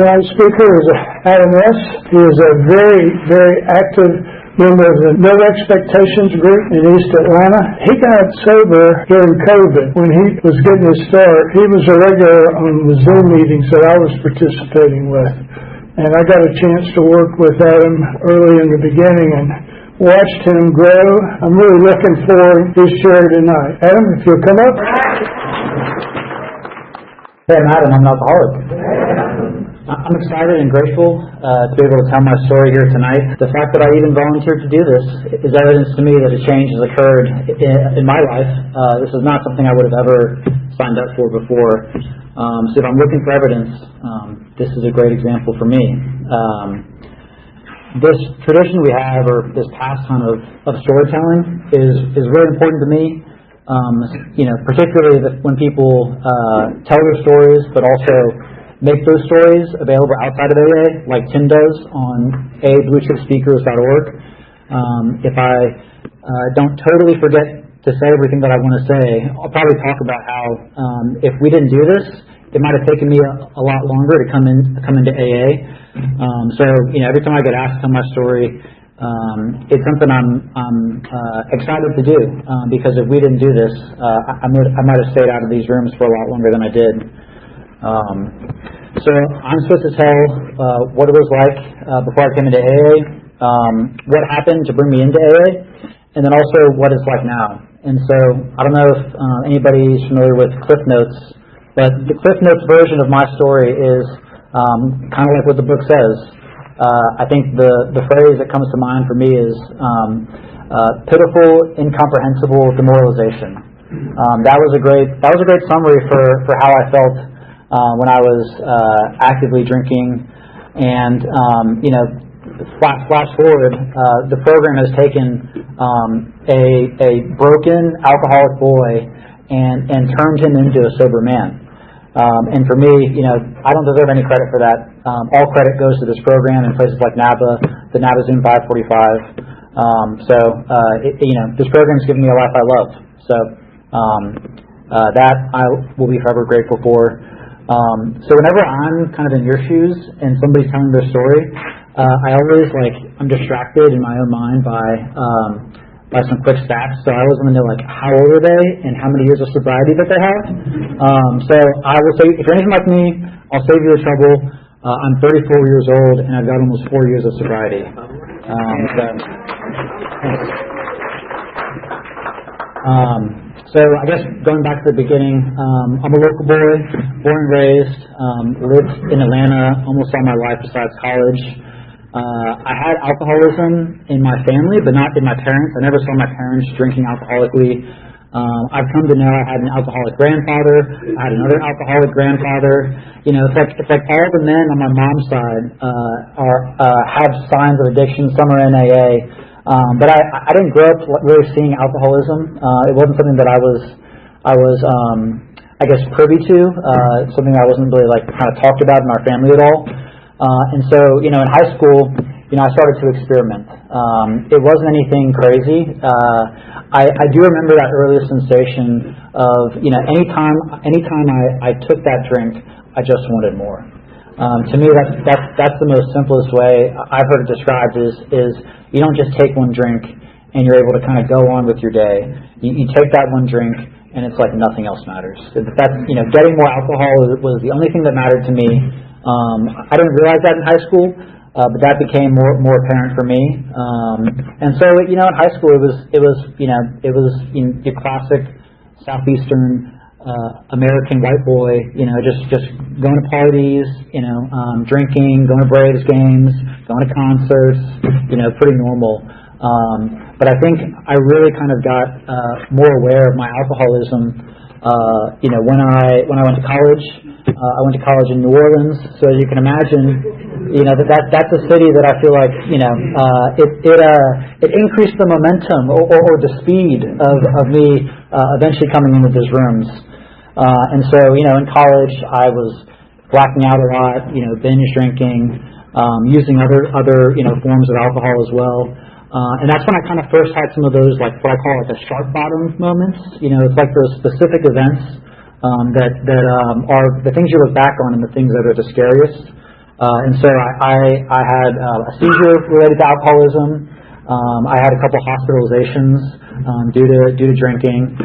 Tonight's speaker is Adam S. He is a very, very active member of the No Expectations group in East Atlanta. He got sober during COVID when he was getting his start. He was a regular on the Zoom meetings that I was participating with. And I got a chance to work with Adam early in the beginning and watched him grow. I'm really looking forward to his share tonight. Adam, if you'll come up. Hey, I'm Adam. I'm an alcoholic. I'm excited and grateful to be able to tell my story here tonight. The fact that I even volunteered to do this is evidence to me that a change has occurred in my life. This is not something I would have ever signed up for before. So if I'm looking for evidence, this is a great example for me. This tradition we have, or this pastime of storytelling, is really important to me. Particularly when people tell their stories, but also make those stories available outside of AA, like Tim does on abluechipspeakers.org. If I don't totally forget to say everything that I want to say, I'll probably talk about how if we didn't do this, it might have taken me a lot longer to come into AA. So every time I get asked to tell my story, it's something I'm excited to do because if we didn't do this, I might have stayed out of these rooms for a lot longer than I did. So I'm supposed to tell what it was like before I came into AA, what happened to bring me into AA, and then also what it's like now. And so I don't know if anybody's familiar with Cliff Notes, but the Cliff Notes version of my story is kind of like what the book says. I think the phrase that comes to mind for me is pitiful, incomprehensible demoralization. That was a great summary for how I felt when I was actively drinking. And flash forward, the program has taken a broken alcoholic boy and turned him into a sober man. And for me, I don't deserve any credit for that. All credit goes to this program in places like NABA, the NABA Zoom 545. This program's given me a life I love. So that I will be forever grateful for. So whenever I'm kind of in your shoes and somebody's telling their story, I always I'm distracted in my own mind by some quick stats. So I always want to know how old are they and how many years of sobriety that they have. So I will say, if you're anything like me, I'll save you the trouble. I'm 34 years old and I've got almost 4 years of sobriety. So I guess going back to the beginning, I'm a local boy, born and raised, lived in Atlanta almost all my life besides college. I had alcoholism in my family, but not in my parents. I never saw my parents drinking alcoholically. I've come to know I had an alcoholic grandfather. I had another alcoholic grandfather. It's like all the men on my mom's side have signs of addiction. Some are in AA. But I didn't grow up really seeing alcoholism. It wasn't something that I was I guess privy to. Something that wasn't really kind of talked about in our family at all. And so in high school, I started to experiment. It wasn't anything crazy. I do remember that earliest sensation of anytime I took that drink, I just wanted more. To me, that's the most simplest way I've heard it described is you don't just take one drink and you're able to kind of go on with your day. You take that one drink and it's like nothing else matters. That's getting more alcohol was the only thing that mattered to me. I didn't realize that in high school, but that became more apparent for me. And so in high school it was your classic southeastern American white boy, just going to parties, drinking, going to Braves games, going to concerts, pretty normal. But I think I really kind of got more aware of my alcoholism, when I went to college. I went to college in New Orleans, so as you can imagine, that's a city that I feel like, it increased the momentum or the speed of me eventually coming into these rooms. And so, in college, I was blacking out a lot, binge drinking, using other forms of alcohol as well. And that's when I kind of first had some of those, what I call the sharp bottom moments. It's like those specific events that are the things you look back on and the things that are the scariest. And so I had a seizure related to alcoholism. I had a couple hospitalizations due to drinking.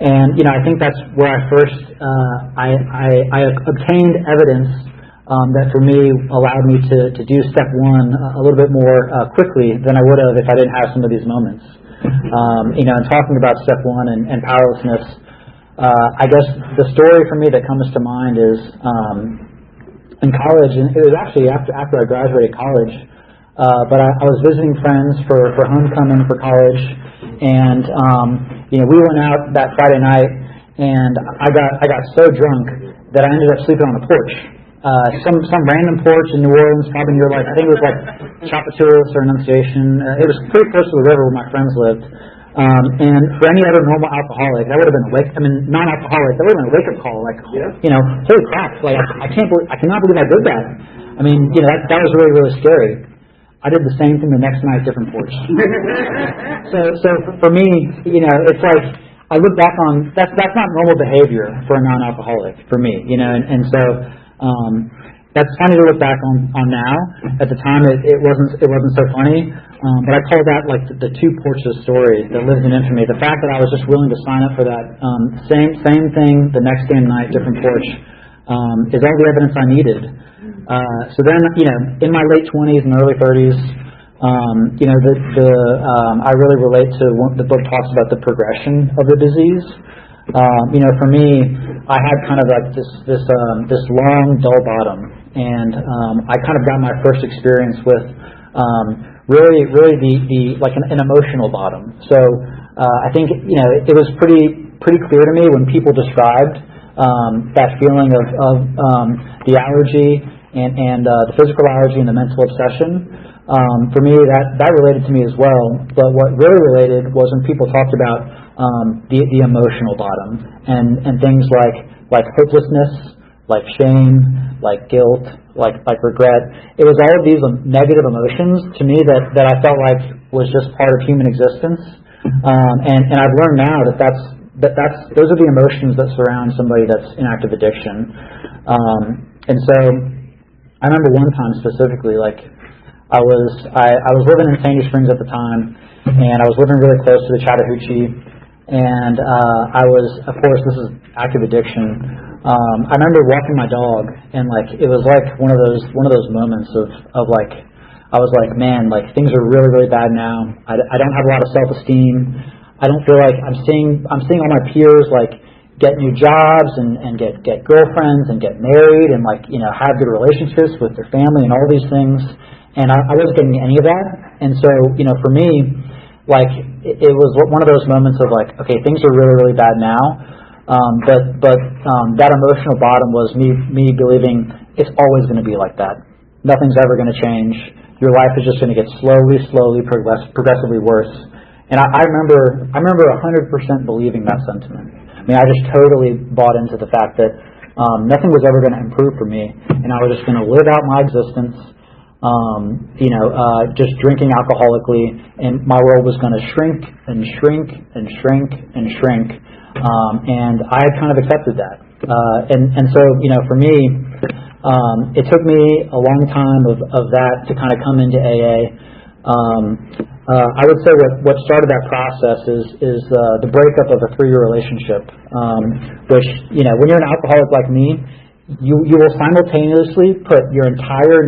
And I think that's where I first I obtained evidence that for me allowed me to do step one a little bit more quickly than I would have if I didn't have some of these moments. And talking about step one and powerlessness, I guess the story for me that comes to mind is in college, and it was actually after I graduated college, but I was visiting friends for homecoming for college, and we went out that Friday night, and I got so drunk that I ended up sleeping on a porch. Some random porch in New Orleans, probably near I think it was Chapatulas or Annunciation. It was pretty close to the river where my friends lived. And for any other normal alcoholic, that would have been non-alcoholic, that would have been a wake-up call. Holy crap! I cannot believe I did that. That was really, really scary. I did the same thing the next night, different porch. So for me, it's like I look back on that's not normal behavior for a non-alcoholic for me, and so. That's funny to look back on now. At the time, it wasn't so funny. But I call that the two porches story that lives in infamy. The fact that I was just willing to sign up for that same thing the next day and night, different porch, is all the evidence I needed. So then, in my late 20s and early 30s, I really relate to what the book talks about, the progression of the disease. For me, I had kind of this long, dull bottom, and I kind of got my first experience with really the an emotional bottom. So I think it was pretty clear to me when people described that feeling of the allergy and the physical allergy and the mental obsession. For me, that related to me as well. But what really related was when people talked about the emotional bottom and things like hopelessness, like shame, like guilt, like regret. It was all of these negative emotions to me that I felt like was just part of human existence. And I've learned now that's those are the emotions that surround somebody that's in active addiction. And so I remember one time specifically, I was living in Sandy Springs at the time, and I was living really close to the Chattahoochee. And I was, of course, this is active addiction. I remember walking my dog, and it was one of those moments of I was like, man, things are really, really bad now. I don't have a lot of self-esteem. I don't feel like I'm seeing all my peers get new jobs and get girlfriends and get married and have good relationships with their family and all these things. And I wasn't getting any of that. And so for me, it was one of those moments of okay, things are really, really bad now. But that emotional bottom was me believing it's always going to be like that. Nothing's ever going to change. Your life is just going to get slowly, progressively worse. And I remember 100% believing that sentiment. I just totally bought into the fact that nothing was ever going to improve for me, and I was just going to live out my existence. Just drinking alcoholically, and my world was going to shrink and shrink and shrink and shrink, and I had kind of accepted that. And so for me, it took me a long time of that to kind of come into AA. I would say what started that process is the breakup of a 3-year relationship, which when you're an alcoholic like me, you will simultaneously put your entire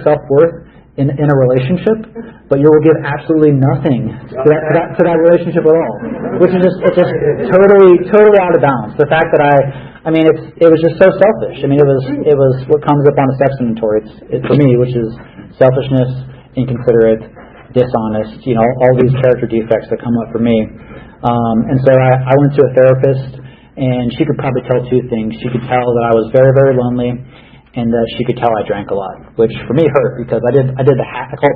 self-worth in a relationship, but you will give absolutely nothing to that relationship at all, which is it's just totally out of balance. The fact that it was just so selfish. It was what comes up on a sex inventory. It's for me, which is selfishness, inconsiderate, dishonest. All these character defects that come up for me. And so I went to a therapist. And she could probably tell 2 things. She could tell that I was very, very lonely, and that she could tell I drank a lot, which for me hurt because I call it the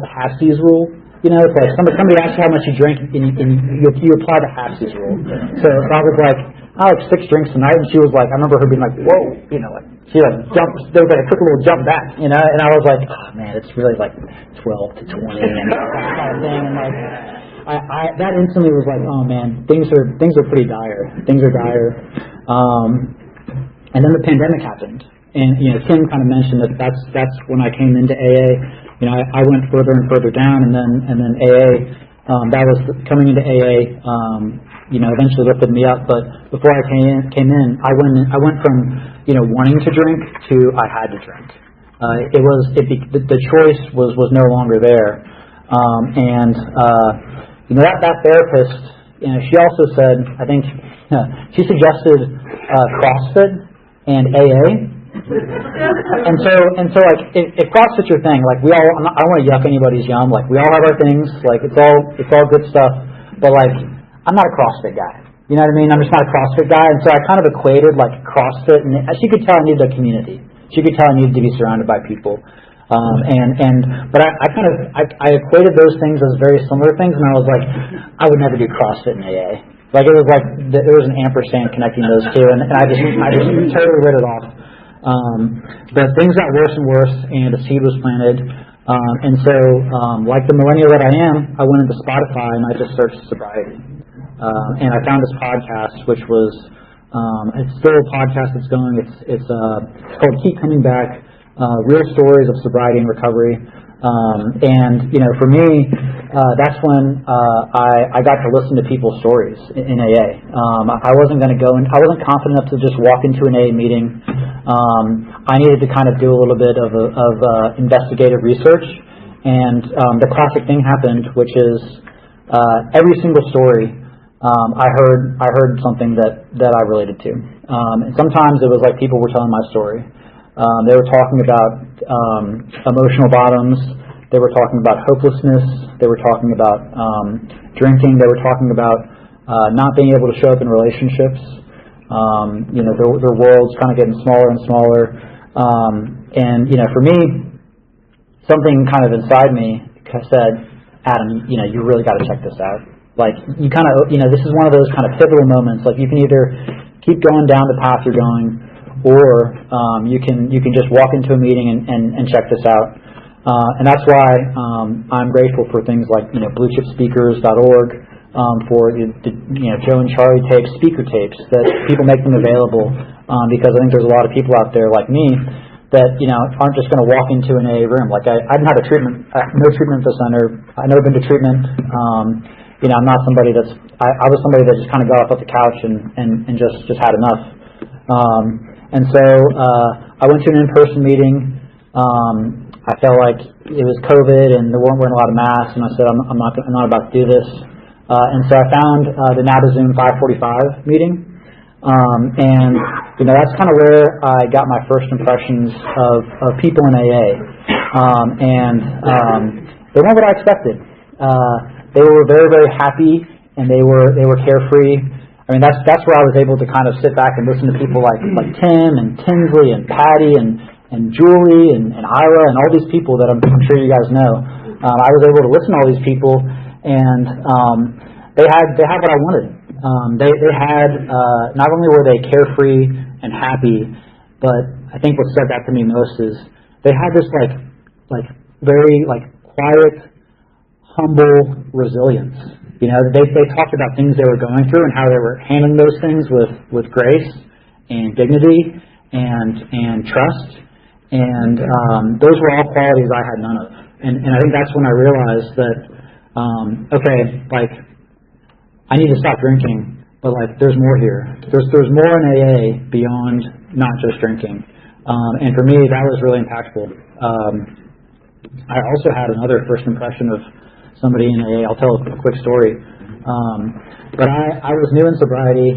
half-seas rule. It's like somebody asks you how much you drink, and you apply the half-seas rule. So I was like, I like 6 drinks tonight, and she was like, I remember her being like, whoa, she jumped. There was a quick little jump back, and I was like, oh man, it's really 12 to 20 and that kind of thing, and that instantly was like, oh man, things are pretty dire. Things are dire. And then the pandemic happened, And Tim kind of mentioned that's when I came into AA. I went further and further down, and then AA. That was coming into AA. Eventually lifted me up. But before I came in, I went from wanting to drink to I had to drink. The choice was no longer there. That therapist, she also said, I think she suggested CrossFit and AA. And so like if CrossFit's your thing, like I don't want to yuck anybody's yum. Like we all have our things. Like it's all good stuff. But like I'm not a CrossFit guy. You know what I mean? I'm just not a CrossFit guy. And so I kind of equated like CrossFit, and she could tell I needed a community. She could tell I needed to be surrounded by people. But I equated those things as very similar things, and I was like, I would never do CrossFit in AA. Like it was like there was an ampersand connecting those two, and I just totally wrote it off. But things got worse and worse, and a seed was planted. And so, like the millennial that I am, I went into Spotify and I just searched sobriety. And I found this podcast, which was it's still a podcast that's going. It's called Keep Coming Back. Real stories of sobriety and recovery. And for me, that's when I got to listen to people's stories in AA. I wasn't going to go, and I wasn't confident enough to just walk into an AA meeting. I needed to kind of do a little bit of investigative research, and the classic thing happened, which is every single story I heard something that I related to. And sometimes it was like people were telling my story. They were talking about emotional bottoms. They were talking about hopelessness. They were talking about drinking. They were talking about not being able to show up in relationships. Their world's kind of getting smaller and smaller. And for me, something kind of inside me said, Adam, you really got to check this out. Like you kind of, this is one of those kind of pivotal moments. Like you can either keep going down the path you're going, or you can just walk into a meeting and check this out. And that's why I'm grateful for things like bluechipspeakers.org, for the Joe and Charlie tapes, speaker tapes, that people make them available, because I think there's a lot of people out there like me that aren't just going to walk into an AA room. Like I didn't have a treatment, no treatment at the center. I've never been to treatment. I'm not somebody I was somebody that just kind of got off the couch and just had enough. And so I went to an in-person meeting. I felt like it was COVID and there weren't a lot of masks, and I said I'm not about to do this. And so I found the NABAZoom 545 meeting, and that's kind of where I got my first impressions of people in AA. They weren't what I expected. They were very, very happy, and they were carefree. I mean, that's where I was able to kind of sit back and listen to people like Tim and Tinsley and Patty and Julie and Ira and all these people that I'm sure you guys know. I was able to listen to all these people, and they had what I wanted. They had not only were they carefree and happy, but I think what said that to me most is they had this like very quiet, humble resilience. They talked about things they were going through and how they were handling those things with grace and dignity and trust. And those were all qualities I had none of. And I think that's when I realized that, I need to stop drinking, but there's more here. There's more in AA beyond not just drinking. And for me, that was really impactful. I also had another first impression of somebody in AA. I'll tell a quick story. But I was new in sobriety.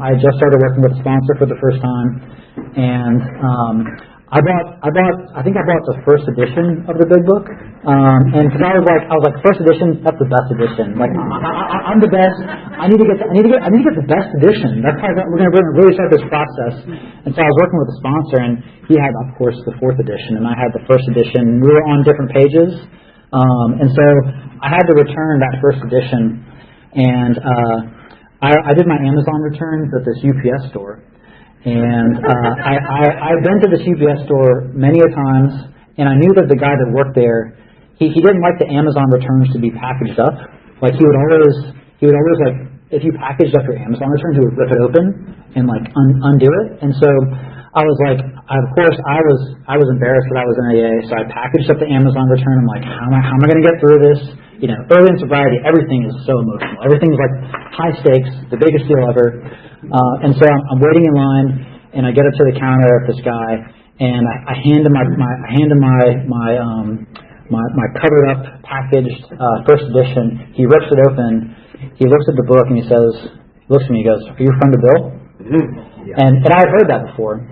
I just started working with a sponsor for the first time, and I think I bought the first edition of the big book, and because I was like, first edition, that's the best edition. Like I'm the best. I need to get the best edition. That's how we're going to really start this process. And so I was working with a sponsor, and he had, of course, the fourth edition, and I had the first edition. We were on different pages, and so I had to return that first edition, and I did my Amazon returns at this UPS store. And I've been to this UPS store many a times, and I knew that the guy that worked there, he didn't like the Amazon returns to be packaged up. Like he would always if you packaged up your Amazon returns, he would rip it open and undo it. And so I was like, of course, I was embarrassed that I was in AA, so I packaged up the Amazon return. I'm like, how am I going to get through this? You know, early in sobriety, everything is so emotional. Everything's like high stakes, the biggest deal ever. And so I'm waiting in line, and I get up to the counter of this guy, and I hand him my covered up, packaged first edition. He rips it open. He looks at the book and he looks at me. He goes, "Are you a friend of Bill?" Yeah. And I had heard that before.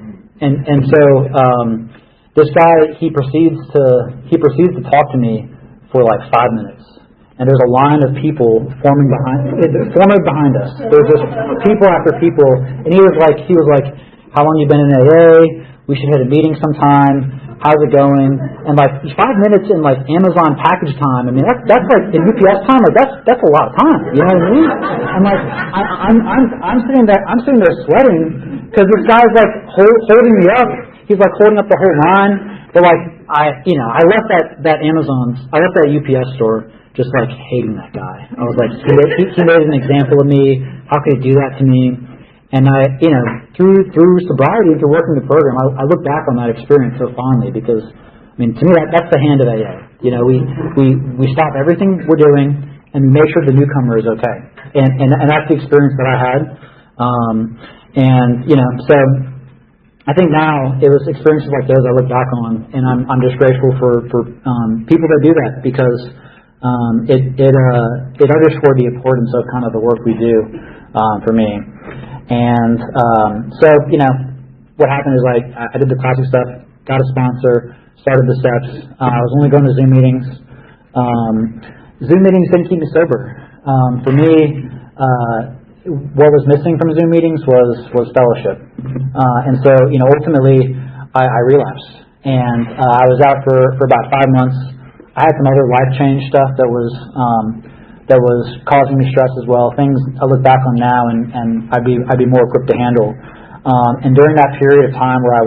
And so this guy, he proceeds to talk to me for like 5 minutes. And there's a line of people forming behind us. There's just people after people. And he was like, "How long you been in AA? We should hit a meeting sometime. How's it going?" And like 5 minutes in like Amazon package time. I mean, that's like in UPS time. Like that's a lot of time. You know what I mean? I'm like, I'm sitting there sweating because this guy's like holding me up. He's like holding up the whole line. But like I left that UPS store just like hating that guy. I was like, he made an example of me. How could he do that to me? And I, through sobriety and through working the program, I look back on that experience so fondly because, I mean, to me that's the hand of AA. We stop everything we're doing and we make sure the newcomer is okay. And that's the experience that I had. So I think now it was experiences like those I look back on, and I'm just grateful for people that do that because it underscored the importance of kind of the work we do for me. And so what happened is I did the classic stuff, got a sponsor, started the steps. I was only going to Zoom meetings. Zoom meetings didn't keep me sober. For me, what was missing from Zoom meetings was fellowship. And so ultimately I relapsed, and I was out for about 5 months. I had some other life change stuff that was causing me stress as well. Things I look back on now, and I'd be more equipped to handle. And during that period of time where I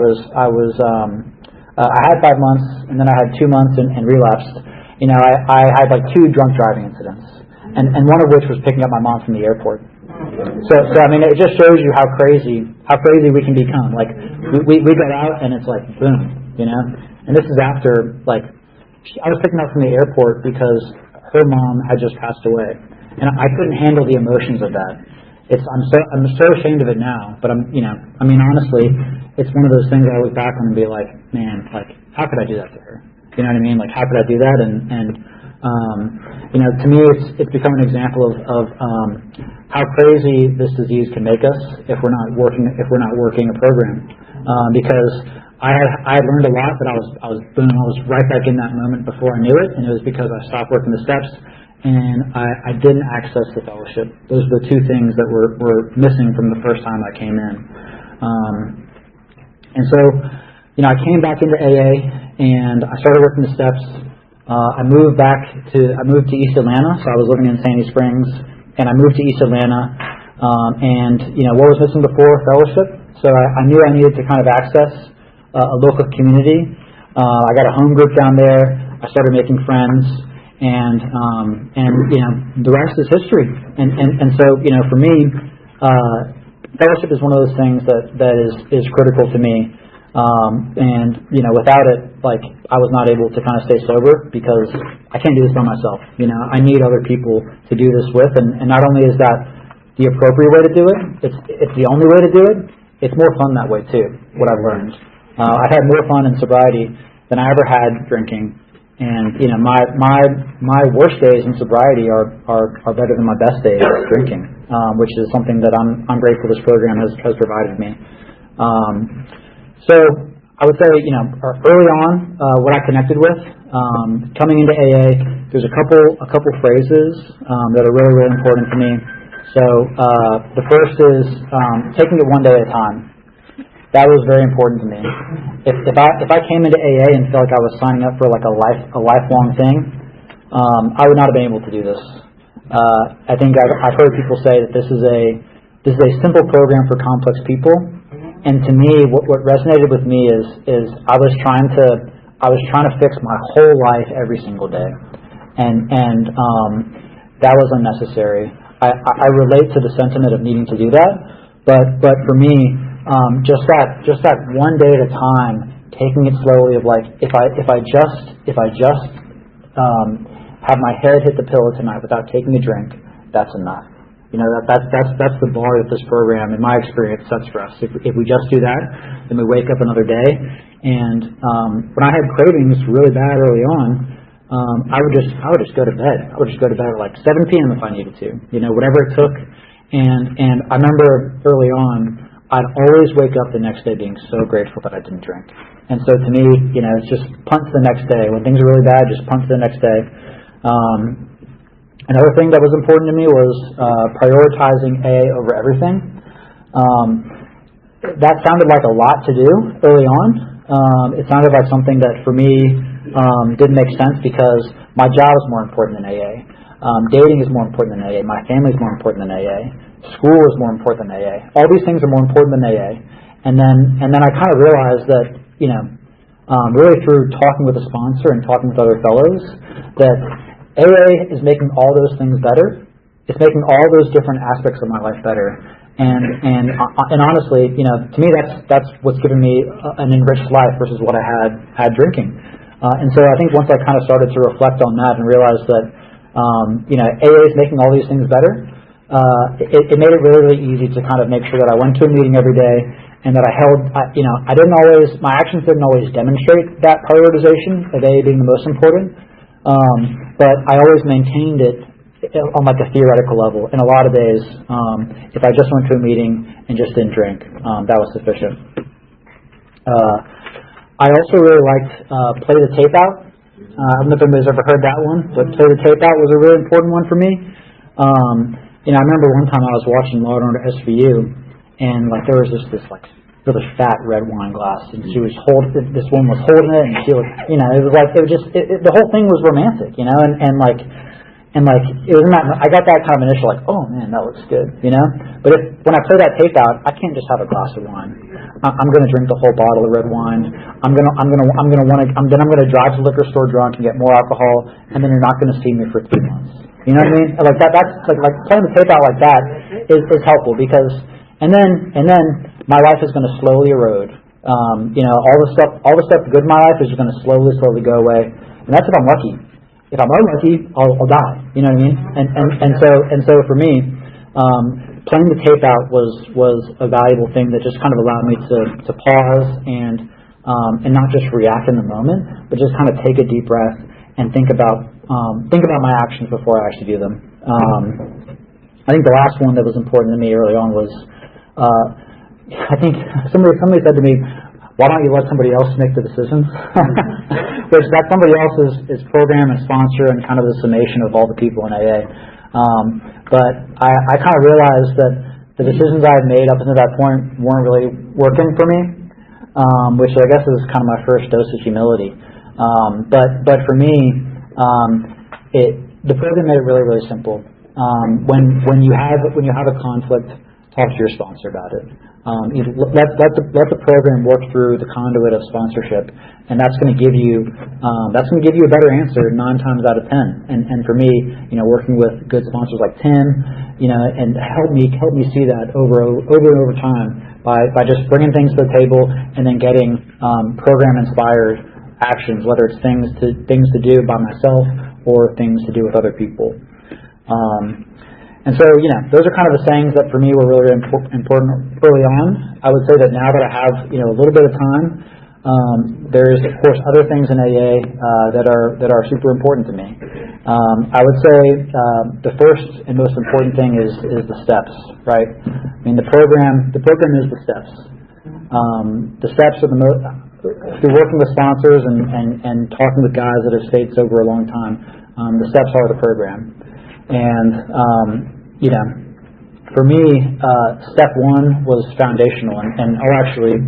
had 5 months, and then I had 2 months and relapsed. I had like 2 drunk driving incidents, and one of which was picking up my mom from the airport. So I mean, it just shows you how crazy we can become. Like we got out, and it's like boom, And this is after I was picking up from the airport because her mom had just passed away, and I couldn't handle the emotions of that. I'm so ashamed of it now, but honestly, it's one of those things I look back on and be like, man, how could I do that to her? You know what I mean? Like, how could I do that? And to me, it's become an example of how crazy this disease can make us if we're not working a program. Because I had learned a lot, but I was right back in that moment before I knew it, and it was because I stopped working the steps, and I didn't access the fellowship. Those are the 2 things that were missing from the first time I came in. And so, I came back into AA, and I started working the steps. I moved to East Atlanta, so I was living in Sandy Springs, and I moved to East Atlanta. What was missing before? Fellowship. So I knew I needed to kind of access a local community. I got a home group down there. I started making friends, and the rest is history. And so for me, fellowship is one of those things that is critical to me. Without it, I was not able to kind of stay sober because I can't do this by myself. I need other people to do this with, and not only is that the appropriate way to do it, it's the only way to do it. It's more fun that way too. What I've learned, I've had more fun in sobriety than I ever had drinking, and my worst days in sobriety are better than my best days drinking, which is something that I'm grateful this program has provided me. So I would say, early on, what I connected with, coming into AA, there's a couple phrases that are really, really important to me. So the first is taking it one day at a time. That was very important to me. If I came into AA and felt like I was signing up for a lifelong thing, I would not have been able to do this. I think I've heard people say that this is a simple program for complex people. And to me, what resonated with me is I was trying to fix my whole life every single day, and that was unnecessary. I relate to the sentiment of needing to do that, but for me, just that one day at a time, taking it slowly. Of like, if I just have my head hit the pillow tonight without taking a drink, that's enough. You know, that's the bar that this program, in my experience, sets for us. If we just do that, then we wake up another day. And when I had cravings really bad early on, I would just go to bed. I would just go to bed at like 7 p.m. if I needed to. You know, whatever it took. And I remember early on, I'd always wake up the next day being so grateful that I didn't drink. And so to me, you know, it's just punt to the next day. When things are really bad, just punt to the next day. Another thing that was important to me was prioritizing AA over everything. That sounded like a lot to do early on. It sounded like something that for me didn't make sense because my job is more important than AA. Dating is more important than AA. My family is more important than AA. School is more important than AA. All these things are more important than AA. And then I kind of realized that, you know, really through talking with a sponsor and talking with other fellows, that AA is making all those things better. It's making all those different aspects of my life better. And honestly, you know, to me that's what's given me an enriched life versus what I had drinking. And so I think once I kind of started to reflect on that and realize that, you know, AA is making all these things better, it made it really, really easy to kind of make sure that I went to a meeting every day and that my actions didn't always demonstrate that prioritization of AA being the most important. But I always maintained it on like a theoretical level. In a lot of days, if I just went to a meeting and just didn't drink, that was sufficient. I also really liked play the tape out. I don't know if anybody's ever heard that one, but play the tape out was a really important one for me. You know, I remember one time I was watching Law & Order SVU, and like there was this like really fat red wine glass, and this woman was holding it, and she was, you know, it was like the whole thing was romantic, you know, and like it was not. I got that kind of initial like, oh man, that looks good, you know. But when I play that tape out, I can't just have a glass of wine. I'm going to drink the whole bottle of red wine. I'm going to drive to the liquor store drunk and get more alcohol, and then you're not going to see me for 3 months. You know what I mean? Like that's like playing the tape out like that is helpful because, and then my life is going to slowly erode. You know, all the stuff good in my life is going to slowly go away, and that's if I'm lucky. If I'm unlucky, I'll die. You know what I mean? And so for me, playing the tape out was a valuable thing that just kind of allowed me to pause and not just react in the moment, but just kind of take a deep breath and think about my actions before I actually do them. I think the last one that was important to me early on was, I think somebody said to me, why don't you let somebody else make the decisions? Which that somebody else is program and sponsor and kind of the summation of all the people in AA. But I kind of realized that the decisions I had made up until that point weren't really working for me, which I guess is kind of my first dose of humility. But for me, the program made it really, really simple. When you have a conflict, talk to your sponsor about it. Let the program work through the conduit of sponsorship, and that's going to give you a better answer 9 times out of 10. And for me, you know, working with good sponsors like Tim, you know, and help me see that over and over time by just bringing things to the table and then getting program inspired actions, whether it's things to do by myself or things to do with other people. And so, you know, those are kind of the sayings that for me were really important early on. I would say that now that I have, you know, a little bit of time, there's of course other things in AA that are super important to me. I would say the first and most important thing is the steps, right? I mean, the program is the steps. The steps are the most. Through working with sponsors and talking with guys that have stayed sober a long time, the steps are the program. And you know, for me, step 1 was foundational, and I'll actually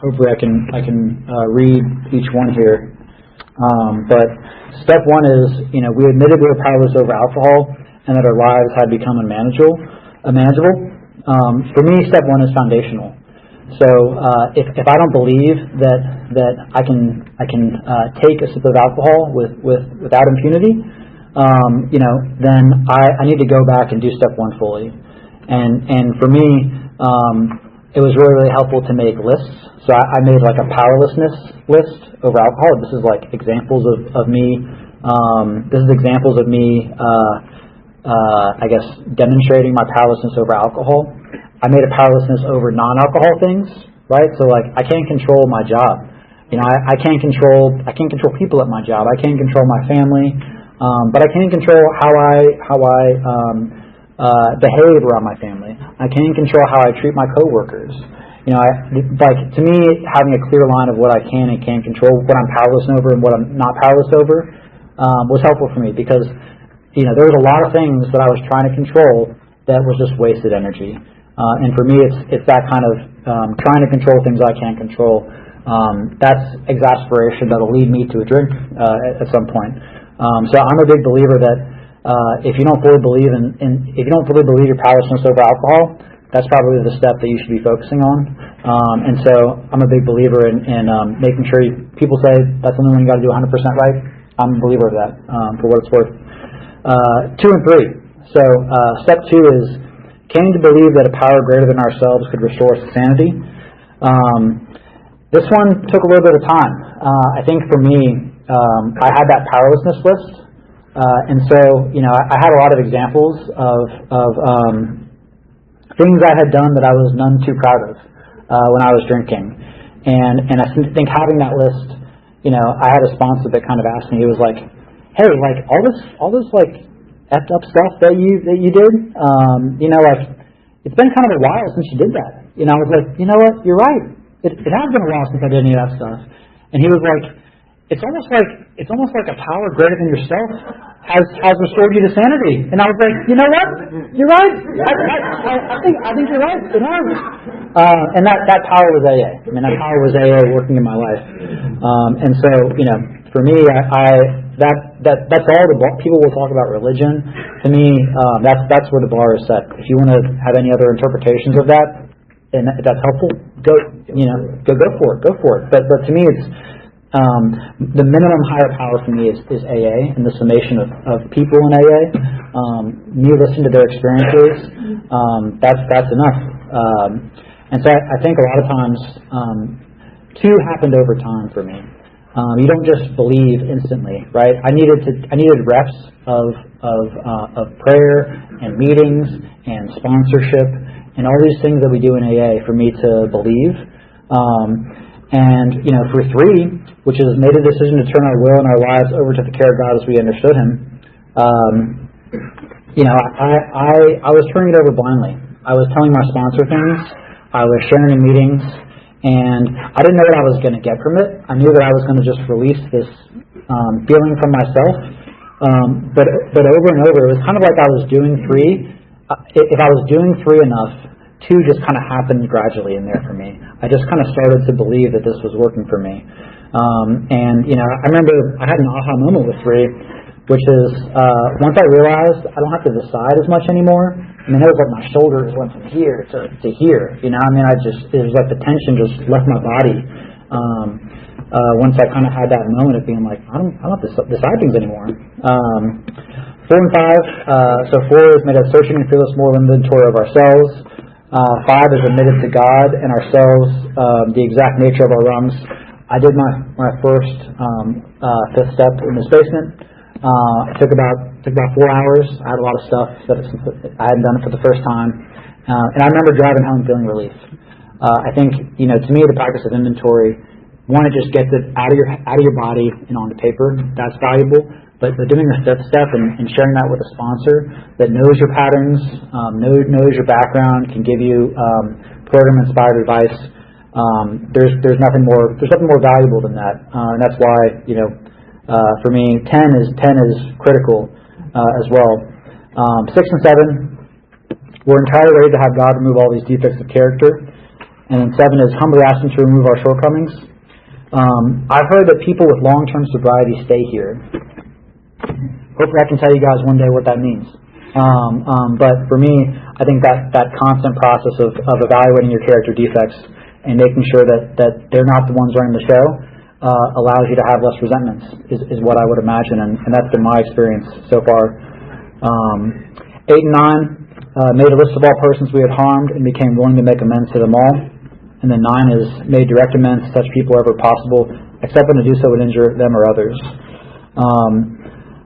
hopefully I can read each one here. But step 1 is, you know, we admitted we were powerless over alcohol and that our lives had become unmanageable. For me, step 1 is foundational. So if I don't believe that I can take a sip of alcohol without impunity, you know, then I need to go back and do step 1 fully. And for me, it was really, really helpful to make lists. So I made like a powerlessness list over alcohol. This is like examples of me. This is examples of me, I guess, demonstrating my powerlessness over alcohol. I made a powerlessness over non-alcohol things, right? So like I can't control my job. I can't control people at my job. I can't control my family, but I can control how I behave around my family. I can control how I treat my coworkers. To me, having a clear line of what I can and can't control, what I'm powerless over and what I'm not powerless over, was helpful for me because, there was a lot of things that I was trying to control that was just wasted energy. And for me, it's that kind of trying to control things I can't control. That's exasperation that'll lead me to a drink at some point. So I'm a big believer that if you don't fully believe if you don't fully believe your powerlessness over alcohol, that's probably the step that you should be focusing on. And so I'm a big believer in making sure people say that's the only one you got to do 100% right. I'm a believer of that for what it's worth. 2 and 3. So step 2 is came to believe that a power greater than ourselves could restore us to sanity. This one took a little bit of time. I think for me, I had that powerlessness list. And so, I had a lot of examples of things I had done that I was none too proud of when I was drinking. And I think having that list, I had a sponsor that kind of asked me, he was like, hey, like all this like effed up stuff that you did, it's been kind of a while since you did that. I was like, you know what, you're right. It has been a while since I did any of that stuff. And he was like, it's almost like a power greater than yourself has restored you to sanity. And I was like, you know what? You're right. I think you're right. It has. And that power was AA. I mean, that power was AA working in my life. And so, for me, that's all the people will talk about religion. To me, that's where the bar is set. If you want to have any other interpretations of that, and if that's helpful, go for it. But to me, it's the minimum higher power for me is AA and the summation of people in AA. Me listening to their experiences, that's enough. And so I think a lot of times, 2 happened over time for me. You don't just believe instantly, right? I needed reps of prayer and meetings and sponsorship and all these things that we do in AA for me to believe. And for 3, which is made a decision to turn our will and our lives over to the care of God as we understood Him. I was turning it over blindly. I was telling my sponsor things. I was sharing in meetings. And I didn't know what I was going to get from it. I knew that I was going to just release this feeling from myself. But over and over, it was kind of like I was doing 3. If I was doing 3 enough, 2 just kind of happened gradually in there for me. I just kind of started to believe that this was working for me. I remember I had an aha moment with 3, which is once I realized I don't have to decide as much anymore. I mean, it was like my shoulders went from here to here. It was like the tension just left my body. Once I kind of had that moment of being like, I don't have to decide things anymore. 4 and 5. So 4 is made a searching and fearless moral inventory of ourselves. 5 is admitted to God and ourselves the exact nature of our wrongs. I did my first 5th step in this basement. It took about 4 hours. I had a lot of stuff that I hadn't done it for the first time, and I remember driving home feeling relief. I think to me the practice of inventory, one, it just gets it out of your body and onto paper. That's valuable. But doing the 5th step and sharing that with a sponsor that knows your patterns, knows your background, can give you program inspired advice. There's nothing more valuable than that, and that's why for me 10 is critical as well. 6 and 7, we're entirely ready to have God remove all these defects of character, and then 7 is humbly ask Him to remove our shortcomings. I've heard that people with long-term sobriety stay here. Hopefully I can tell you guys one day what that means. But for me, I think that constant process of evaluating your character defects and making sure that they're not the ones running the show allows you to have less resentments is what I would imagine, and that's been my experience so far. 8 and 9, made a list of all persons we had harmed and became willing to make amends to them all. And then 9 is made direct amends to such people wherever possible, except when to do so would injure them or others.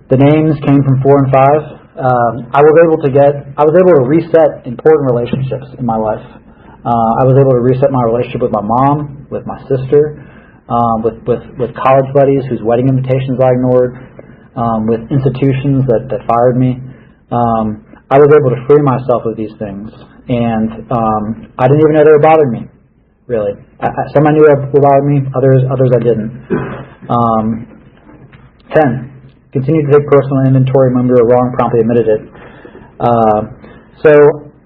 The names came from 4 and 5. I was able to reset important relationships in my life. I was able to reset my relationship with my mom, with my sister, with college buddies whose wedding invitations I ignored, with institutions that fired me. I was able to free myself of these things, and I didn't even know they were bothering me, really. Some I knew were bothering me, others I didn't. 10. Continue to take personal inventory when we were wrong, promptly admitted it. So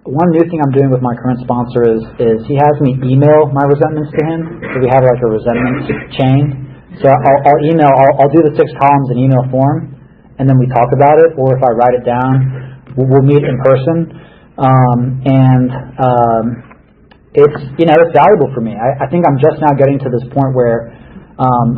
one new thing I'm doing with my current sponsor is he has me email my resentments to him. So we have like a resentment chain. So I'll do the 6 columns in email form, and then we talk about it. Or if I write it down, we'll meet in person. It's valuable for me. I think I'm just now getting to this point where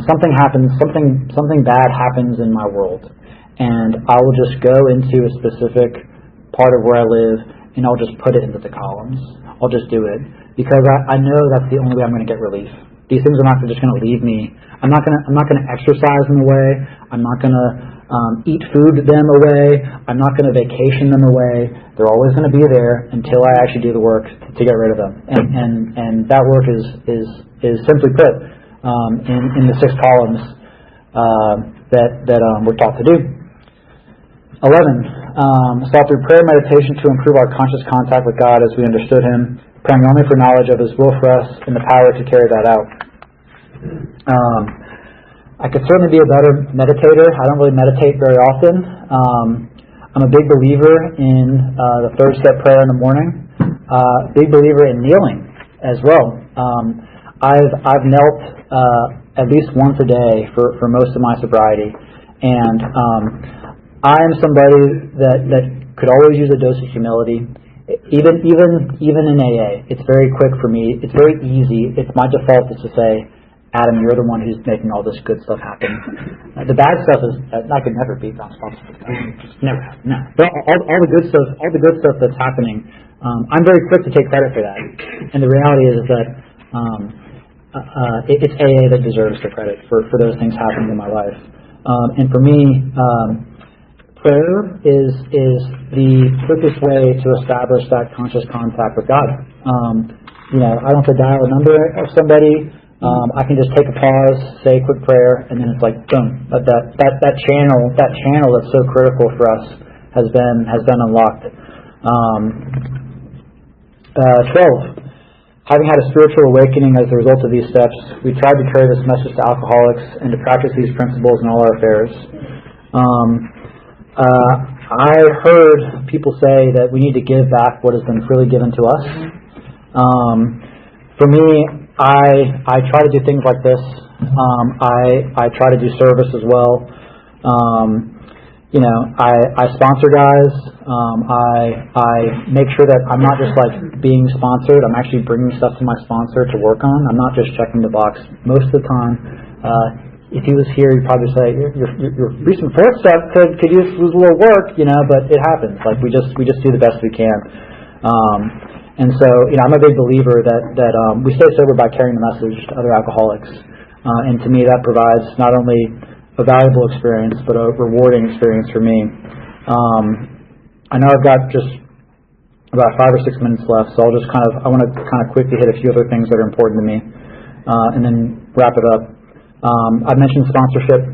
something happens, something bad happens in my world, and I will just go into a specific part of where I live, and I'll just put it into the columns. I'll just do it because I know that's the only way I'm going to get relief. These things are not just going to leave me. I'm not going to exercise them away. I'm not going to eat food them away. I'm not going to vacation them away. They're always going to be there until I actually do the work to get rid of them. And that work is simply put in the 6 columns that we're taught to do. 11. Sought through prayer and meditation to improve our conscious contact with God as we understood Him, praying only for knowledge of His will for us and the power to carry that out. I could certainly be a better meditator. I don't really meditate very often. I'm a big believer in the 3rd step prayer in the morning. Big believer in kneeling as well. I've knelt at least once a day for most of my sobriety, and I am somebody that could always use a dose of humility. Even in AA, it's very quick for me. It's very easy. It's my default is to say, Adam, you're the one who's making all this good stuff happen. The bad stuff is I could never be responsible for that. Just never have. No. But all the good stuff that's happening, I'm very quick to take credit for that. And the reality is that it's AA that deserves the credit for those things happening in my life. And for me, prayer is the quickest way to establish that conscious contact with God. I don't have to dial a number of somebody. I can just take a pause, say a quick prayer, and then it's like boom. That channel that's so critical for us has been unlocked. 12. Having had a spiritual awakening as a result of these steps, we tried to carry this message to alcoholics and to practice these principles in all our affairs. I heard people say that we need to give back what has been freely given to us. For me, I try to do things like this. I try to do service as well. I sponsor guys. I make sure that I'm not just like being sponsored. I'm actually bringing stuff to my sponsor to work on. I'm not just checking the box. Most of the time, if he was here, he'd probably say your recent 4th step could use a little work, but it happens. Like we just do the best we can. And so, I'm a big believer that we stay sober by carrying the message to other alcoholics. And to me, that provides not only a valuable experience, but a rewarding experience for me. I know I've got just about 5 or 6 minutes left, so I want to quickly hit a few other things that are important to me, and then wrap it up. I mentioned sponsorship.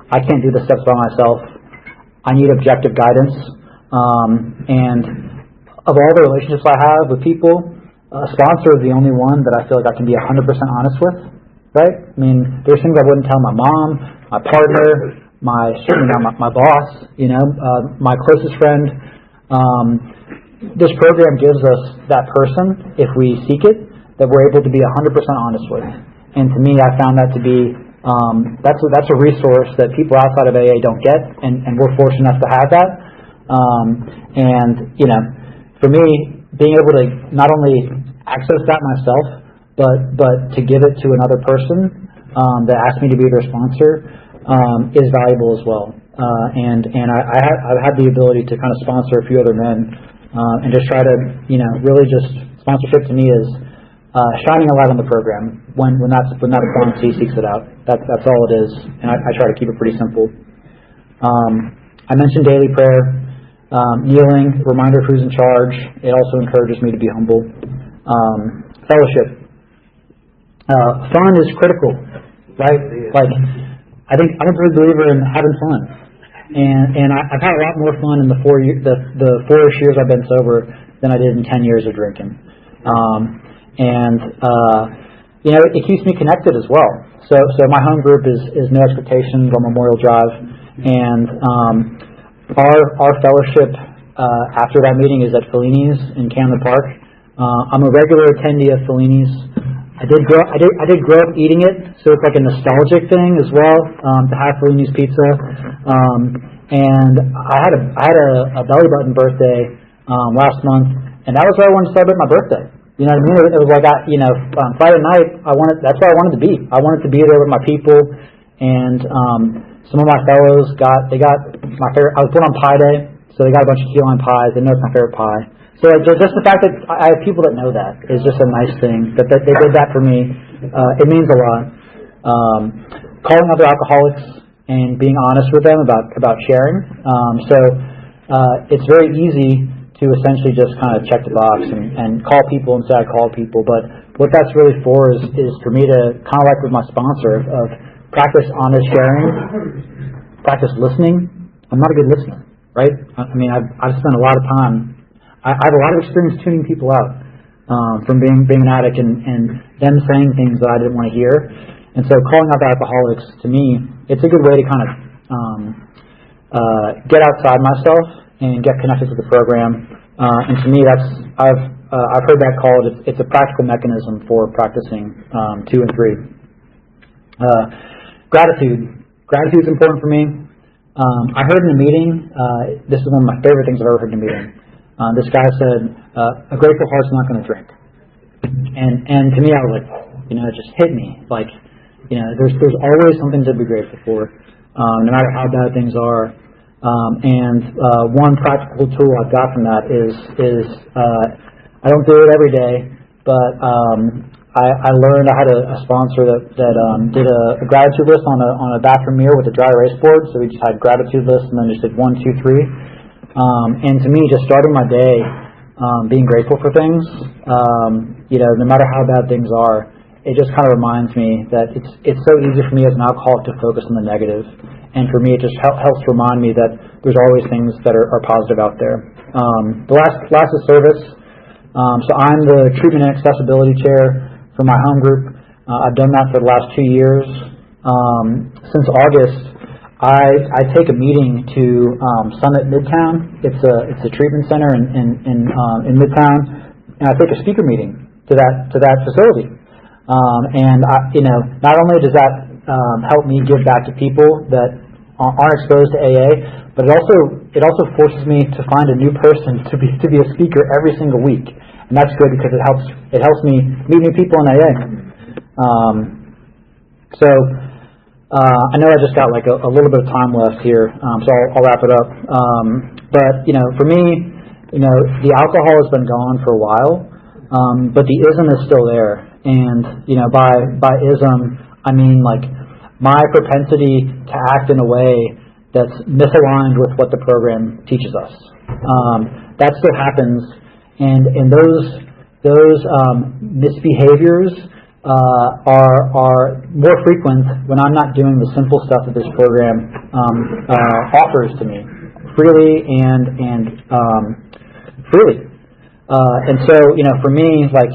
I can't do the steps by myself. I need objective guidance. And of all the relationships I have with people, a sponsor is the only one that I feel like I can be 100% honest with, right? I mean, there's things I wouldn't tell my mom, my partner, certainly not my boss, my closest friend. This program gives us that person, if we seek it, that we're able to be 100% honest with. And to me, I found that to be, that's a resource that people outside of AA don't get, and we're fortunate enough to have that. For me, being able to not only access that myself, but to give it to another person that asked me to be their sponsor is valuable as well. And I've had the ability to kind of sponsor a few other men and just try to, really just, sponsorship to me is shining a light on the program when that appointee seeks it out. That's all it is, and I try to keep it pretty simple. I mentioned daily prayer, kneeling, reminder of who's in charge. It also encourages me to be humble. Fellowship. Fun is critical, right? Like, I'm a big believer in having fun, and I've had a lot more fun in the 4-ish years I've been sober than I did in 10 years of drinking. It keeps me connected as well. So my home group is No Expectations on Memorial Drive, and our fellowship after that meeting is at Fellini's in Camden Park. I'm a regular attendee of Fellini's. I did grow up eating it, so it's like a nostalgic thing as well to have Fellini's pizza. And I had a belly button birthday last month, and that was where I wanted to celebrate my birthday. You know what I mean? It was like Friday night. That's where I wanted to be. I wanted to be there with my people, and some of my fellows got my favorite. I was born on Pie Day, so they got a bunch of key lime pies. They know it's my favorite pie. So just the fact that I have people that know that is just a nice thing. That they did that for me, it means a lot. Calling other alcoholics and being honest with them about sharing. It's very easy to essentially just kind of check the box and call people and say I called people. But what that's really for is for me to kind of like with my sponsor of practice honest sharing, practice listening. I'm not a good listener, right? I mean, I've spent a lot of time. I have a lot of experience tuning people out from being an addict and them saying things that I didn't want to hear. And so calling out the alcoholics, to me, it's a good way to kind of get outside myself and get connected to the program. And to me, I've heard that called, it's a practical mechanism for practicing 2 and 3. Gratitude. Gratitude is important for me. I heard in a meeting, this is one of my favorite things I've ever heard in a meeting. This guy said, a grateful heart's not going to drink. And to me, I was like, it just hit me. Like, there's always something to be grateful for, no matter how bad things are. One practical tool I've got from that is I don't do it every day, but I learned I had a sponsor that did a gratitude list on a bathroom mirror with a dry erase board. So we just had gratitude lists and then just did 1, 2, 3. And to me, just starting my day being grateful for things, no matter how bad things are, it just kind of reminds me that it's so easy for me as an alcoholic to focus on the negative. And for me, it just helps remind me that there's always things that are positive out there. The last is service. So I'm the treatment and accessibility chair for my home group. I've done that for the last 2 years. Since August, I take a meeting to Summit Midtown. It's a treatment center in Midtown, and I take a speaker meeting to that facility. Not only does that help me give back to people that aren't exposed to AA, but it also forces me to find a new person to be a speaker every single week, and that's good because it helps me meet new people in AA. I know I just got like a little bit of time left here, so I'll wrap it up. But for me, the alcohol has been gone for a while, but the ism is still there. And by ism, I mean like my propensity to act in a way that's misaligned with what the program teaches us. That still happens, and those misbehaviors are more frequent when I'm not doing the simple stuff that this program offers to me freely and freely. And so, for me, like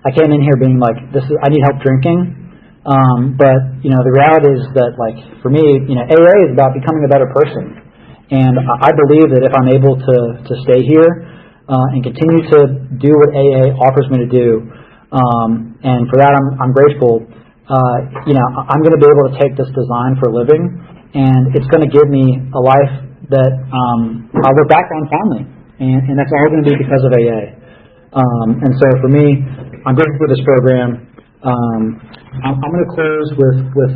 I came in here being like, I need help drinking. But the reality is that, like, for me, AA is about becoming a better person, and I believe that if I'm able to stay here and continue to do what AA offers me to do. And for that, I'm grateful. I'm going to be able to take this design for a living, and it's going to give me a life that I'll look back on fondly, and that's all going to be because of AA. And so for me, I'm grateful for this program. I'm going to close with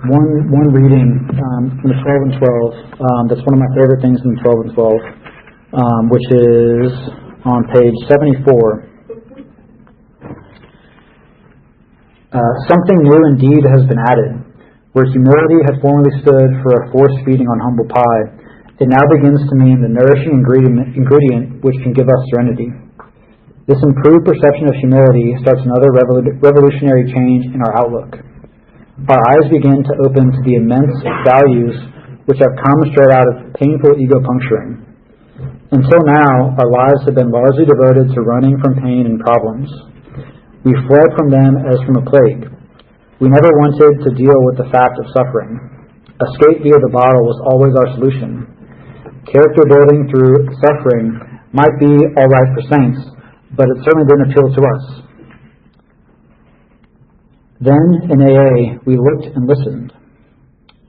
one reading from the 12 and 12. That's one of my favorite things in the 12 and 12, which is on page 74. Something new indeed has been added. Where humility had formerly stood for a forced feeding on humble pie, it now begins to mean the nourishing ingredient which can give us serenity. This improved perception of humility starts another revolutionary change in our outlook. Our eyes begin to open to the immense values which have come straight out of painful ego puncturing. Until now, our lives have been largely devoted to running from pain and problems. We fled from them as from a plague. We never wanted to deal with the fact of suffering. Escape via the bottle was always our solution. Character building through suffering might be all right for saints, but it certainly didn't appeal to us. Then, in AA, we looked and listened.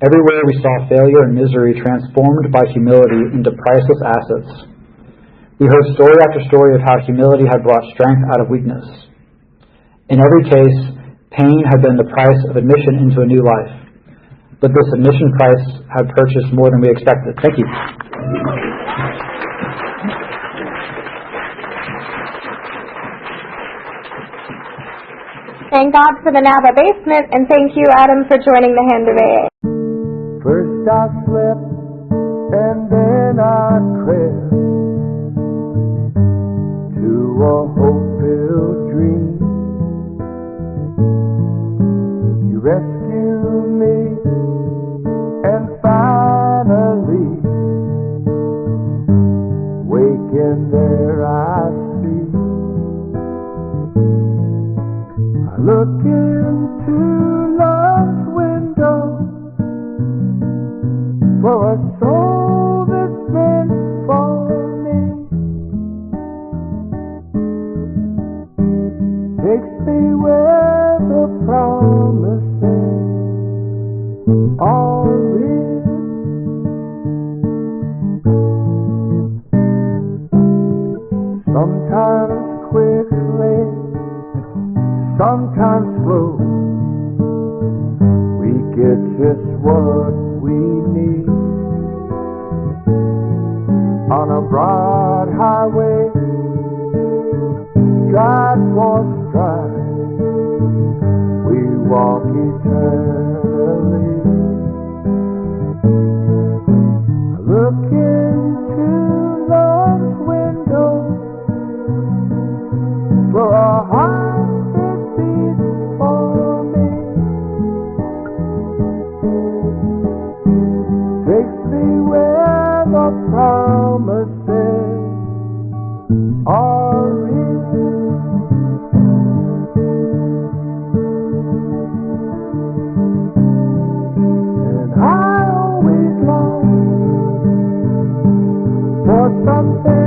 Everywhere we saw failure and misery transformed by humility into priceless assets. We heard story after story of how humility had brought strength out of weakness. In every case, pain had been the price of admission into a new life. But this admission price had purchased more than we expected. Thank you. Thank God for the Napa basement, and thank you, Adam, for joining the Hand of AA. First I slept, and then I crept to a hope-filled dream. You rescued me, and finally, waking there I see. I look into love's window for a soul that's meant for me. Takes me where the promises are written. Sometimes quickly, sometimes slow, we get just what we need. On a broad highway, stride for stride, we walk eternally. I look into love's window for a heart that beats for me. Takes me where the promises are written. And I always long for something